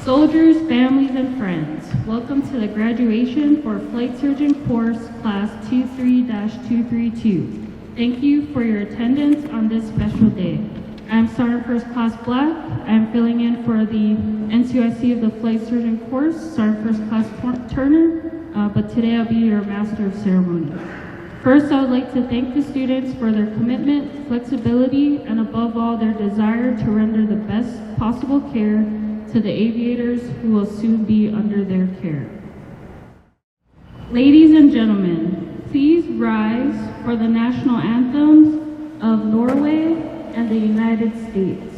Soldiers, families, and friends, welcome to the graduation for Flight Surgeon Course Class 23-232. Thank you for your attendance on this special day. I'm Sergeant First Class Black. I'm filling in for the NCOIC of the Flight Surgeon Course, Sergeant First Class Turner, but today I'll be your Master of Ceremony. First, I would like to thank the students for their commitment, flexibility, and above all, their desire to render the best possible care to the aviators who will soon be under their care. Ladies and gentlemen, please rise for the national anthems of Norway and the United States.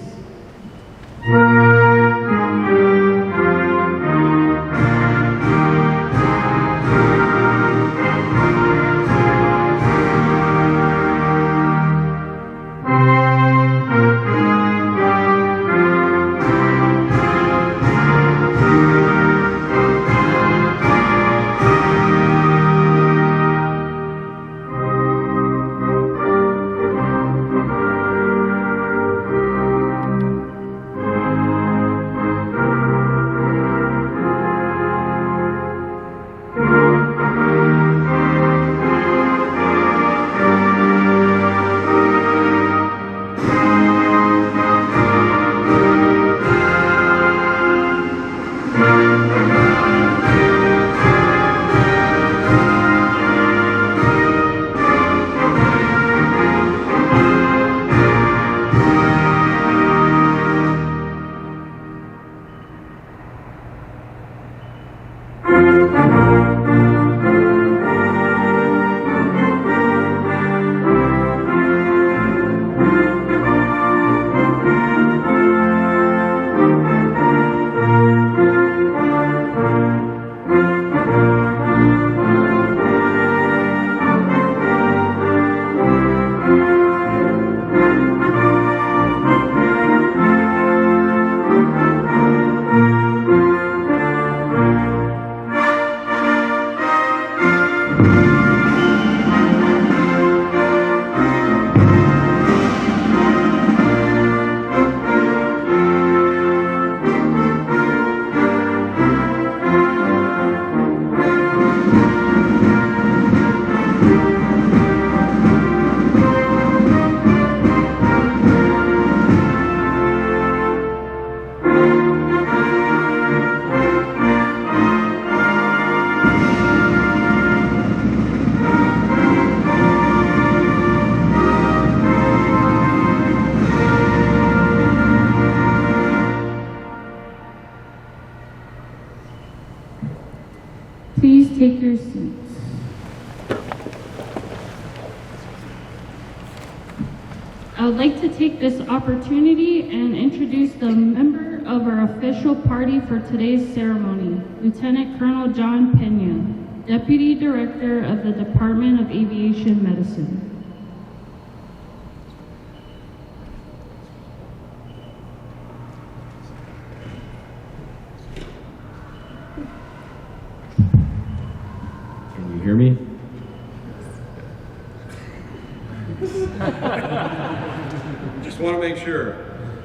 Please take your seats. I would like to take this opportunity and introduce the member of our official party for today's ceremony, Lieutenant Colonel John Pena, Deputy Director of the Department of Aviation Medicine. Hear me? Just want to make sure.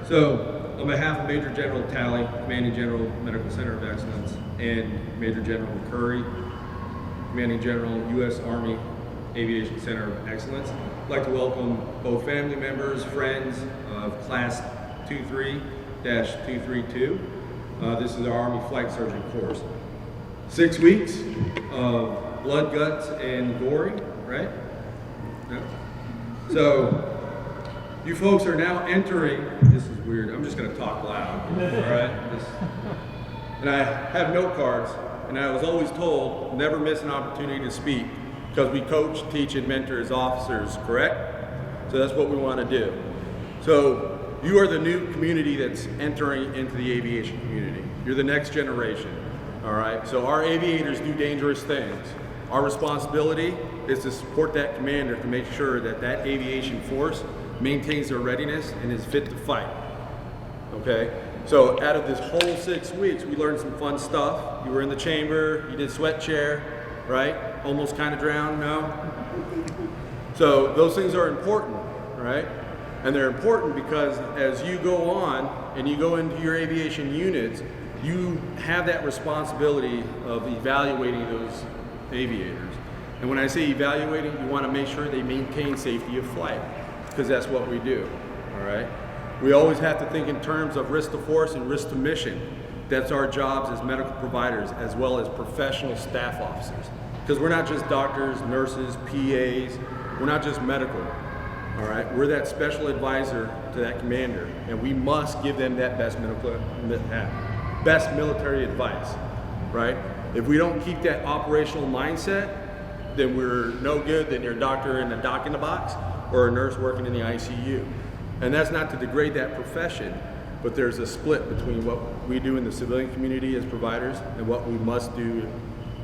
So, on behalf of Major General Talley, Commanding General Medical Center of Excellence, and Major General Curry, Commanding General U.S. Army Aviation Center of Excellence, I'd like to welcome both family members, friends of Class 23-232. This is our Army Flight Surgeon course. 6 weeks of blood, guts, and gory, right? Yeah. So, you folks are now entering, this is weird, I'm just gonna talk loud, all right? And I have note cards, and I was always told, never miss an opportunity to speak, because we coach, teach, and mentor as officers, correct? So that's what we wanna do. So, you are the new community that's entering into the aviation community. You're the next generation, all right? So our aviators do dangerous things. Our responsibility is to support that commander to make sure that that aviation force maintains their readiness and is fit to fight, okay? So out of this whole 6 weeks, we learned some fun stuff. You were in the chamber, you did sweat chair, right? Almost kind of drowned, no? So those things are important, right? And they're important because as you go on and you go into your aviation units, you have that responsibility of evaluating those aviators. And when I say evaluating, you want to make sure they maintain safety of flight, because that's what we do, all right? We always have to think in terms of risk to force and risk to mission. That's our jobs as medical providers, as well as professional staff officers. Because we're not just doctors, nurses, PAs, we're not just medical, all right? We're that special advisor to that commander, and we must give them that best military advice, right? If we don't keep that operational mindset, then we're no good than your doctor in a doc in the box or a nurse working in the ICU. And that's not to degrade that profession, but there's a split between what we do in the civilian community as providers and what we must do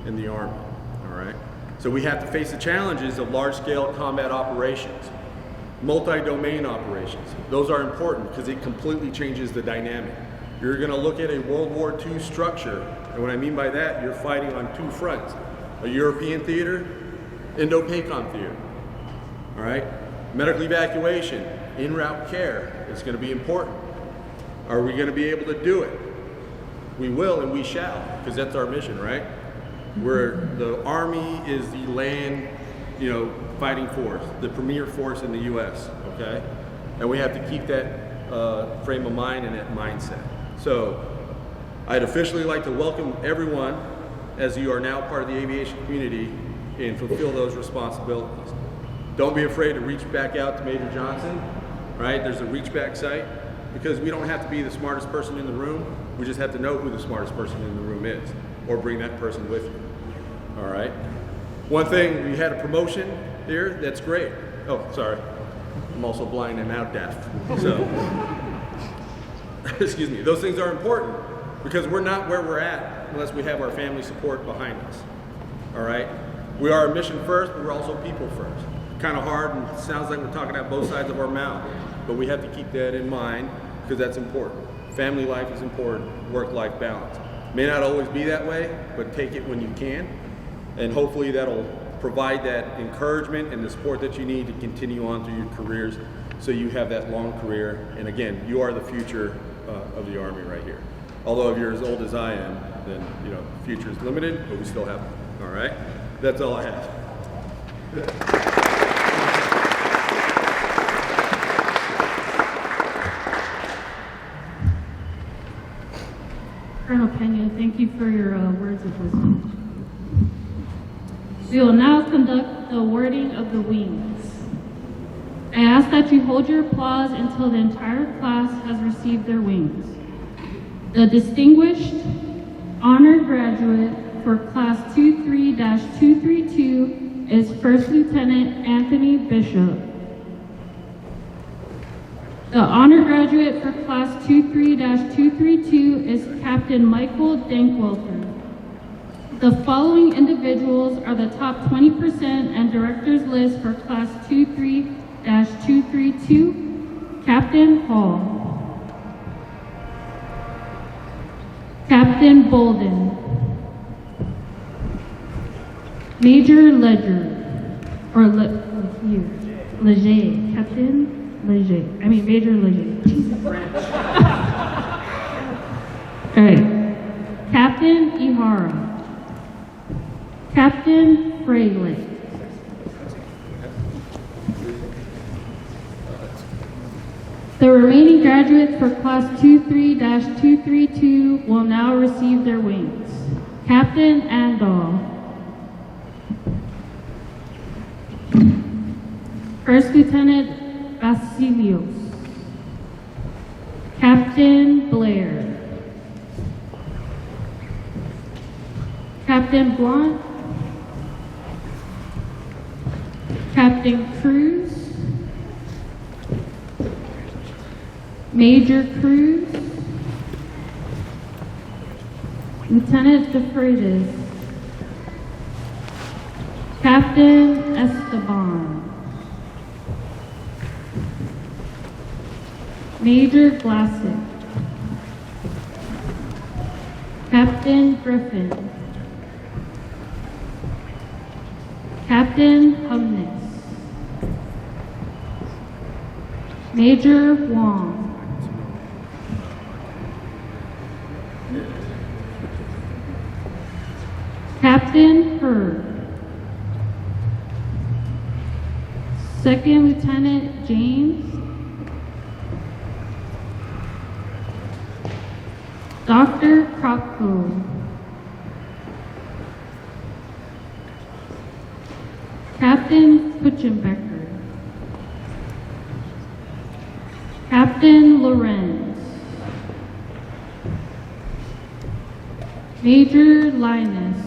in the Army, all right? So we have to face the challenges of large-scale combat operations, multi-domain operations. Those are important because it completely changes the dynamic. You're gonna look at a World War II structure, and what I mean by that, you're fighting on two fronts. A European theater, Indo-PACOM theater, all right? Medical evacuation, en route care, it's gonna be important. Are we gonna be able to do it? We will and we shall, because that's our mission, right? The Army is the land, fighting force, the premier force in the US, okay? And we have to keep that frame of mind and that mindset. So I'd officially like to welcome everyone as you are now part of the aviation community and fulfill those responsibilities. Don't be afraid to reach back out to Major Johnson, right? There's a reach back site, because we don't have to be the smartest person in the room. We just have to know who the smartest person in the room is, or bring that person with you, all right? One thing, we had a promotion here, that's great. Oh, sorry, I'm also blind and now deaf, so. Excuse me, those things are important because we're not where we're at unless we have our family support behind us, all right? We are a mission first, but we're also people first. Kind of hard and it sounds like we're talking out both sides of our mouth, but we have to keep that in mind because that's important. Family life is important, work-life balance. May not always be that way, but take it when you can, and hopefully that'll provide that encouragement and the support that you need to continue on through your careers so you have that long career. And again, you are the future of the Army right here. Although if you're as old as I am, then the future is limited, but we still have it, all right? That's all I have. Colonel Pena, thank you for your words of wisdom. We will now conduct the awarding of the wings. I ask that you hold your applause until the entire class has received their wings. The distinguished honored graduate for Class 23-232 is First Lieutenant Anthony Bishop. The honor graduate for Class 23-232 is Captain Michael Dankwelter. The following individuals are the top 20% and director's list for Class 23-232. Captain Hall, Captain Bolden, Major Leger, or Leger, Captain Leger. Major Leger. All right. Captain Ihara. Captain Fragley. The remaining graduates for Class 23-232 will now receive their wings. Captain Andal. First Lieutenant Vasilios. Captain Blair. Captain Blunt. Captain Cruz. Major Cruz. Lieutenant DeFreitas. Captain Esteban. Major Glassick. Captain Griffin. Captain Humness. Major Wong. Captain Herb. Second Lieutenant James. Dr. Kropko. Captain Kutchenbecker. Captain Lorenz. Major Linus.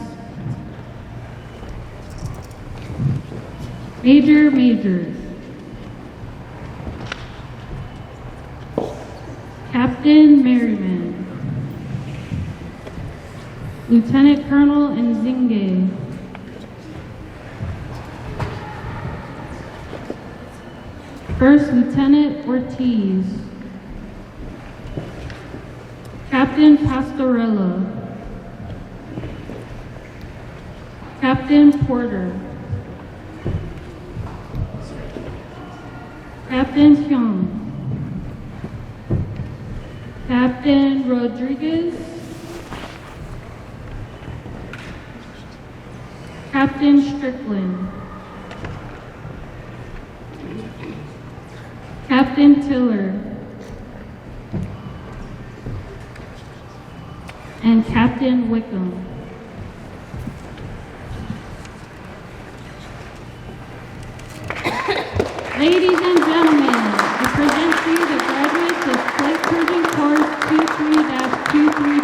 Major Majors. Captain Merriman. Lieutenant Colonel Nzinge. First Lieutenant Ortiz. Captain Pastorella. Captain Porter. Captain Pyong. Captain Rodriguez. Captain Strickland. Captain Tiller. And Captain Wickham. Ladies and gentlemen, I present to you the graduates of Flight Surgeon Course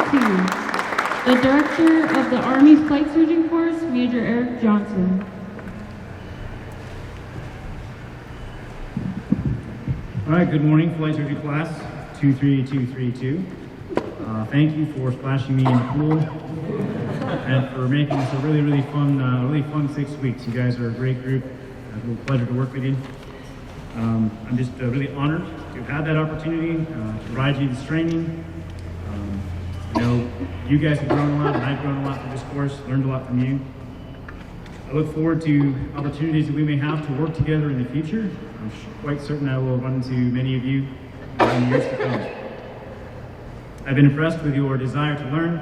23-232. The Director of the Army Flight Surgeon Course, Major Eric Johnson. All right, good morning, Flight Surgery Class 23232. Thank you for splashing me in the pool and for making this a really fun 6 weeks. You guys are a great group. It's a real pleasure to work with you. I'm just really honored to have had that opportunity to provide you this training. I know you guys have grown a lot, and I've grown a lot through this course, learned a lot from you. I look forward to opportunities that we may have to work together in the future. I'm quite certain I will run into many of you in years to come. I've been impressed with your desire to learn,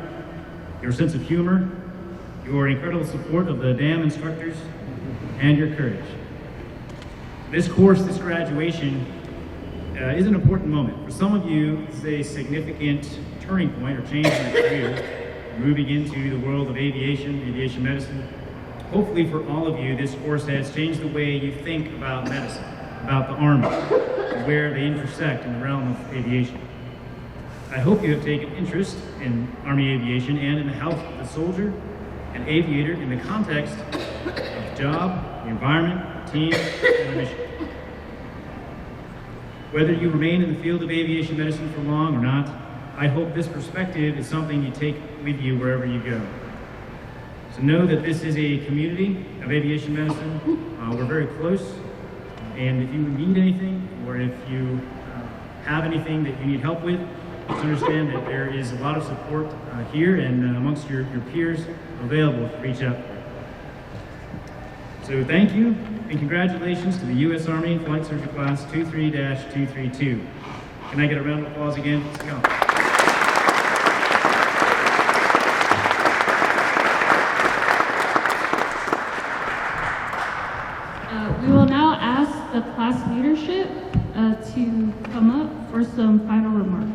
your sense of humor, your incredible support of the DAM instructors, and your courage. This course, this graduation, is an important moment. For some of you, it's a significant turning point or change in your career, moving into the world of aviation medicine. Hopefully for all of you, this course has changed the way you think about medicine, about the Army, and where they intersect in the realm of aviation. I hope you have taken interest in Army aviation and in the health of the soldier and aviator in the context of the job, the environment, the team, and the mission. Whether you remain in the field of aviation medicine for long or not, I hope this perspective is something you take with you wherever you go. So know that this is a community of aviation medicine. We're very close, and if you need anything, or if you have anything that you need help with, just understand that there is a lot of support here and amongst your peers available to reach out. So thank you, and congratulations to the U.S. Army Flight Surgery Class 23-232. Can I get a round of applause again? Let's go. We will now ask the class leadership to come up for some final remarks.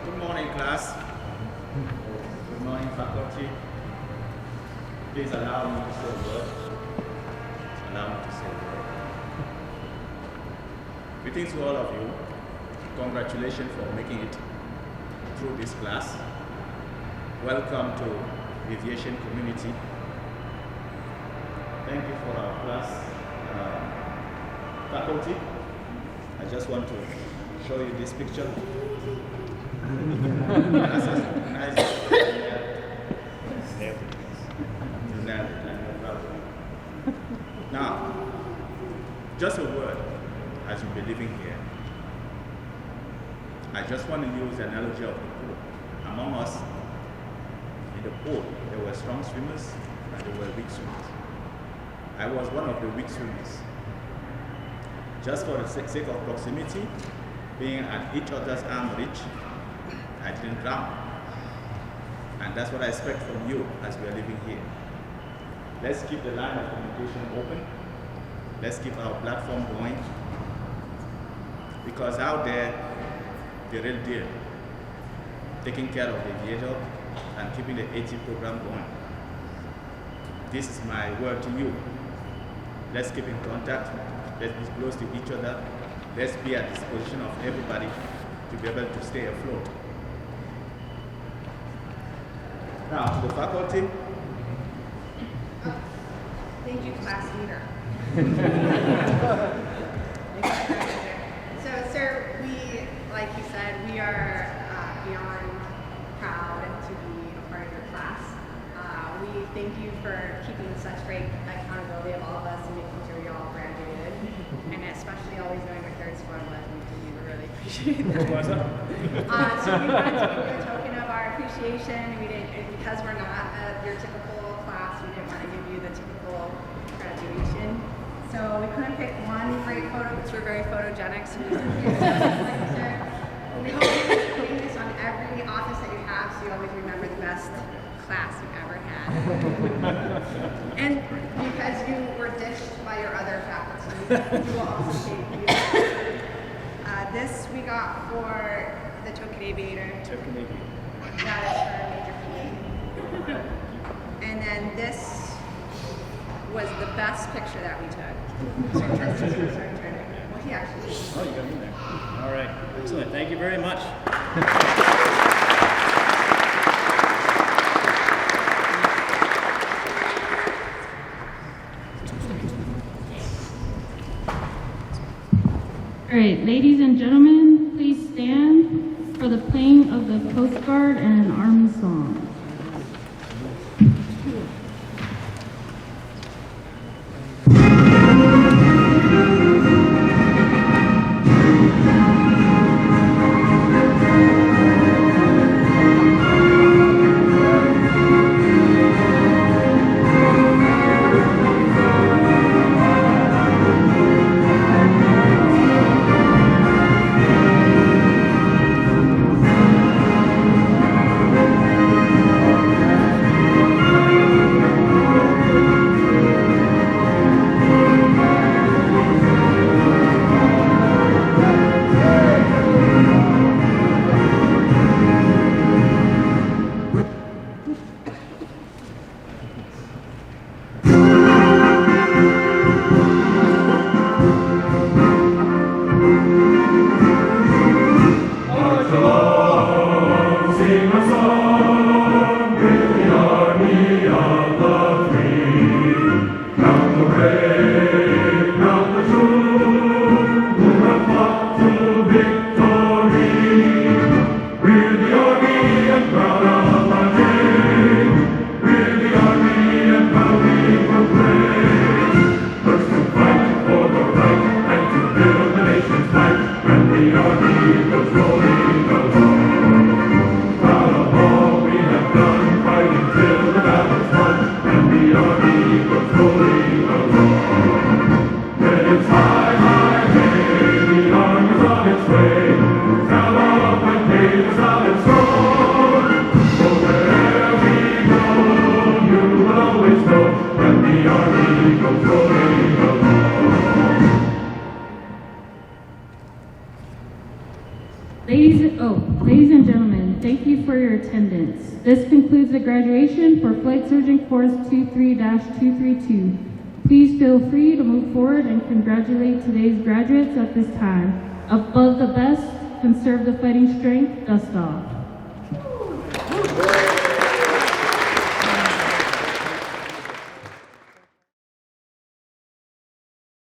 Good morning, class. Good morning, faculty. Please allow me to say a word. Allow me to say a word. Greetings to all of you. Congratulations for making it through this class. Welcome to the aviation community. Thank you for our class faculty. I just want to show you this picture. That's a nice. Now, just a word as you'll be living here. I just want to use the analogy of the pool. I'm among us in the pool, there were strong swimmers and there were weak swimmers. I was one of the weak swimmers. Just for the sake of proximity, being at each other's arm reach, I didn't drown. And that's what I expect from you as we are living here. Let's keep the line of communication open. Let's keep our platform going. Because out there, the real deal, taking care of the aviator and keeping the AT program going. This is my word to you. Let's keep in contact. Let's be close to each other. Let's be at disposition of everybody to be able to stay afloat. Now, to the faculty. Thank you, class leader. So, sir, we, like you said, we are beyond proud to be a part of your class. We thank you for keeping such great accountability of all of us and making sure we all graduated, and especially always knowing what third squad was. We really appreciate that. So we wanted to give you a token of our appreciation. We didn't, because we're not your typical class, we didn't want to give you the typical graduation. So we couldn't pick one great photo because we're very photogenic. So we hope you're putting this on every office that you have so you always remember the best class you've ever had. And because you were ditched by your other faculty, we will also thank you. This we got for the token aviator. Token aviator. That is for Major P. And then this was the best picture that we took. Well, he actually. Oh, you got me there. All right, excellent. Thank you very much. All right, ladies and gentlemen, please stand for the playing of the Coast Guard and Army song. Ladies and gentlemen, thank you for your attendance. This concludes the graduation for Flight Surgeon Course 23-232. Please feel free to move forward and congratulate today's graduates at this time. Above the best, conserve the fighting strength, dust off.